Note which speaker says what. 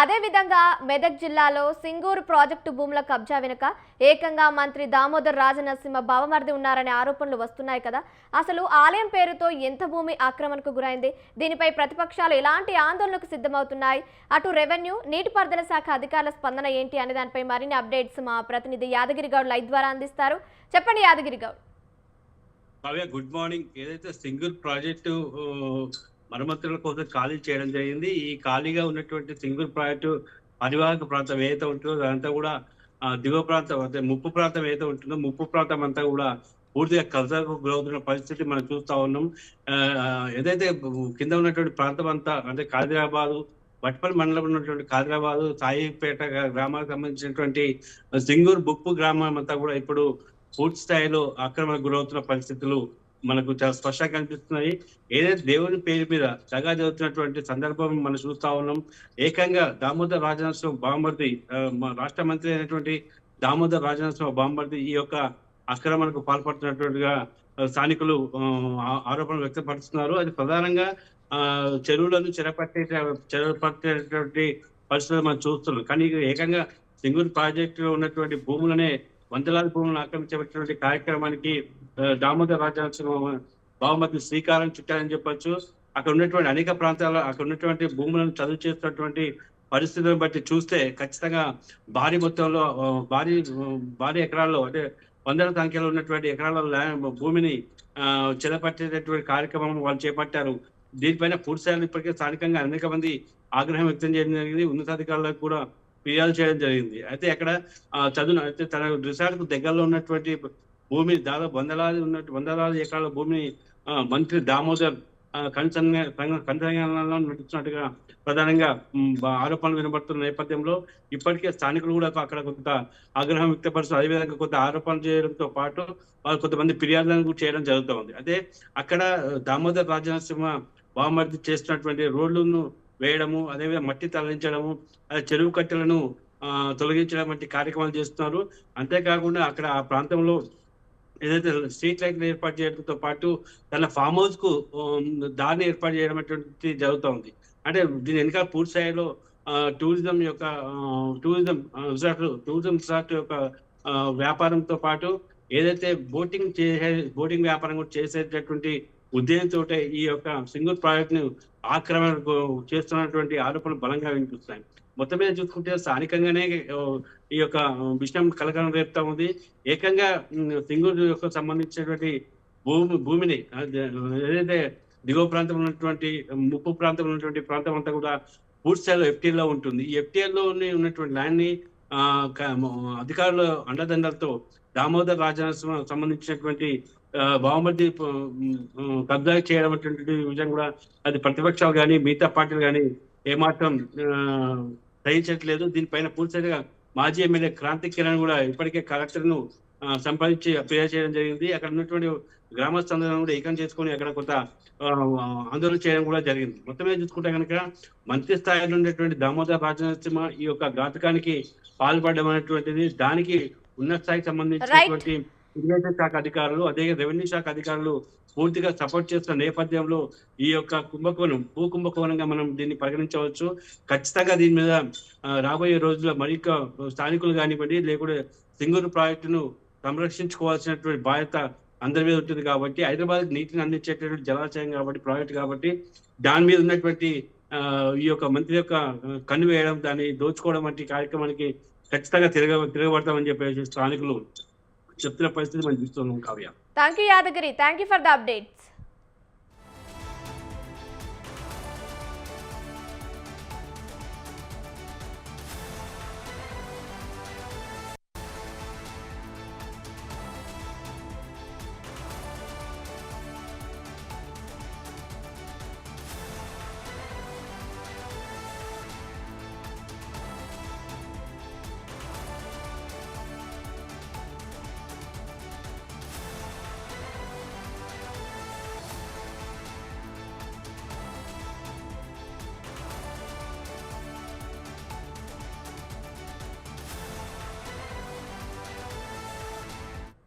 Speaker 1: అదేవిధంగా మెదక్ జిల్లాలో సింగూరు ప్రాజెక్టు భూముల కబ్జా వెనుక ఏకంగా మంత్రి దామోదర్ రాజనరసింహ బావమరిది ఉన్నారనే ఆరోపణలు వస్తున్నాయి కదా. అసలు ఆలయం పేరుతో ఎంత భూమి ఆక్రమణకు గురైంది? దీనిపై ప్రతిపక్షాలు ఎలాంటి ఆందోళనకు సిద్ధమవుతున్నాయి? అటు రెవెన్యూ, నీటిపారుదల శాఖ అధికారుల స్పందన ఏంటి అనే దానిపై మరిన్ని అప్డేట్స్ మా ప్రతినిధి యాదగిరి గౌడ్ లైవ్ ద్వారా అందిస్తారు. చెప్పండి యాదగిరి గౌడ్.
Speaker 2: Good morning. ఏదైతే సింగూరు ప్రాజెక్టు మరమ్మతుల కోసం ఖాళీ చేయడం జరిగింది. ఈ ఖాళీగా ఉన్నటువంటి సింగూరు ప్రాజెక్టు పరివాహక ప్రాంతం ఏదైతే ఉంటుందో అదంతా కూడా దిగువ ప్రాంతం అంటే ముప్పు ప్రాంతం ఏదైతే ఉంటుందో ముప్పు ప్రాంతం అంతా కూడా పూర్తిగా కబ్జాకు గురవుతున్న పరిస్థితి మనం చూస్తా ఉన్నాం. ఏదైతే కింద ఉన్నటువంటి ప్రాంతం అంతా అంటే కాదిరాబాదు, వట్పల్లి మండలంలో ఉన్నటువంటి కాదిరాబాదు, సాయిపేట గ్రామాలకు సంబంధించినటువంటి సింగూరు బుక్కు గ్రామం అంతా కూడా ఇప్పుడు పూర్తి స్థాయిలో ఆక్రమణకు గురవుతున్న పరిస్థితులు మనకు చాలా స్పష్టంగా కనిపిస్తున్నాయి. ఏదైతే దేవుని పేరు మీద దగా జరుగుతున్నటువంటి సందర్భం మనం చూస్తా ఉన్నాం. ఏకంగా దామోదర్ రాజనరసింహ బావమరిది, రాష్ట్ర మంత్రి అయినటువంటి దామోదర్ రాజనరసింహ బావమరిది ఈ యొక్క ఆక్రమణకు పాల్పడుతున్నట్టుగా స్థానికులు ఆరోపణలు వ్యక్తపరుస్తున్నారు. అది ప్రధానంగా చెరువులను చెరపట్టేటువంటి పరిస్థితులు మనం చూస్తున్నాం. కానీ ఏకంగా సింగూరు ప్రాజెక్టులో ఉన్నటువంటి భూములనే వందలాది భూములను ఆక్రమించబడినటువంటి కార్యక్రమానికి దామోదర్ రాజనరసింహ బావమరిది శ్రీకారం చుట్టారని చెప్పొచ్చు. అక్కడ ఉన్నటువంటి అనేక ప్రాంతాల్లో అక్కడ ఉన్నటువంటి భూములను చదువు చేస్తున్నటువంటి పరిస్థితులను బట్టి చూస్తే ఖచ్చితంగా భారీ మొత్తంలో భారీ ఎకరాల్లో అంటే వందల సంఖ్యలో ఉన్నటువంటి ఎకరాల భూమిని చెదపట్టేటటువంటి కార్యక్రమం వాళ్ళు చేపట్టారు. దీనిపైన పూర్తి స్థాయిలో ఇప్పటికే స్థానికంగా అనేక మంది ఆగ్రహం వ్యక్తం చేయడం జరిగింది. ఉన్నతాధికారులకు కూడా ఫిర్యాదు చేయడం జరిగింది. అయితే అక్కడ అయితే తన రిసార్ట్ కు దగ్గరలో ఉన్నటువంటి భూమి దాదాపు వందలాది ఎకరాల భూమిని మంత్రి దామోదర్ కన్సంగంలో నడుస్తున్నట్టుగా ప్రధానంగా ఆరోపణలు వినబడుతున్న నేపథ్యంలో ఇప్పటికే స్థానికులు కూడా అక్కడ కొంత ఆగ్రహం వ్యక్తపరుస్తూ అదేవిధంగా కొంత ఆరోపణలు చేయడంతో పాటు వాళ్ళు కొంతమంది ఫిర్యాదులను కూడా చేయడం జరుగుతూ ఉంది. అయితే అక్కడ దామోదర్ రాజనరసింహ బావమరిది చేస్తున్నటువంటి రోడ్లను వేయడము, అదేవిధంగా మట్టి తరలించడము, చెరువు కట్టెలను తొలగించడం వంటి కార్యక్రమాలు చేస్తున్నారు. అంతేకాకుండా అక్కడ ఆ ప్రాంతంలో ఏదైతే స్ట్రీట్ లైట్లు ఏర్పాటు చేయడంతో పాటు తన ఫామ్ హౌస్ కు దారిని ఏర్పాటు చేయడం అటువంటి జరుగుతూ ఉంది. అంటే దీని వెనకాల పూర్తి స్థాయిలో టూరిజం రిసార్ట్ యొక్క వ్యాపారంతో పాటు ఏదైతే బోటింగ్ వ్యాపారం కూడా చేసేటటువంటి ఉద్దేశంతో ఈ యొక్క సింగూరు ప్రాజెక్ట్ ను ఆక్రమణ చేస్తున్నటువంటి ఆరోపణలు బలంగా వినిపిస్తున్నాయి. మొత్తం మీద చూసుకుంటే స్థానికంగానే ఈ యొక్క విషయం కలకలం రేపుతా ఉంది. ఏకంగా సింగూరు యొక్క సంబంధించినటువంటి భూమిని ఏదైతే దిగువ ప్రాంతంలో ఉన్నటువంటి ముప్పు ప్రాంతంలో ఉన్నటువంటి ప్రాంతం అంతా కూడా పూర్తి స్థాయిలో FTL లో ఉంటుంది. ఈ FTL లో ఉన్నటువంటి ల్యాండ్ ని అధికారుల అండదండలతో దామోదర్ రాజనరసింహ సంబంధించినటువంటి బావమరిది కబ్జా చేయడం అటువంటి విషయం కూడా అది ప్రతిపక్షాలు కానీ మిగతా పార్టీలు కానీ ఏమాత్రం సహించట్లేదు. దీనిపైన పూర్తిగా మాజీ ఎమ్మెల్యే క్రాంతి కిరణ్ కూడా ఇప్పటికే కలెక్టర్ ను సంపాదించి ఫిర్యాదు చేయడం జరిగింది. అక్కడ ఉన్నటువంటి గ్రామస్తులందరూ కూడా ఏకం చేసుకుని అక్కడ కొంత ఆందోళన చేయడం కూడా జరిగింది. మొత్తం మీద చూసుకుంటే కనుక మంత్రి స్థాయిలో ఉండేటువంటి దామోదర్ రాజనరసింహ ఈ యొక్క ఘాతకానికి పాల్పడడం అనేటువంటిది దానికి ఉన్నత స్థాయికి సంబంధించినటువంటి ఇరిగేషన్ శాఖ అధికారులు అదే రెవెన్యూ శాఖ అధికారులు పూర్తిగా సపోర్ట్ చేస్తున్న నేపథ్యంలో ఈ యొక్క భూ కుంభకోణంగా మనం దీన్ని పరిగణించవచ్చు. ఖచ్చితంగా దీని మీద రాబోయే రోజుల్లో మరింత స్థానికులు కానివ్వండి లేకుంటే సింగూరు ప్రాజెక్టును సంరక్షించుకోవాల్సినటువంటి బాధ్యత అందరి మీద ఉంటుంది. కాబట్టి హైదరాబాద్ నీటిని అందించేటటువంటి జలాశయం కాబట్టి ప్రాజెక్ట్ కాబట్టి దాని మీద ఉన్నటువంటి ఈ యొక్క మంత్రి యొక్క కన్ను వేయడం దాన్ని దోచుకోవడం వంటి కార్యక్రమానికి ఖచ్చితంగా తిరగబడతామని చెప్పేసి స్థానికులు చెప్తున్న పరిస్థితి మనం చూస్తున్నాం. Kavya,
Speaker 1: thank you Yadagiri, thank you for the updates.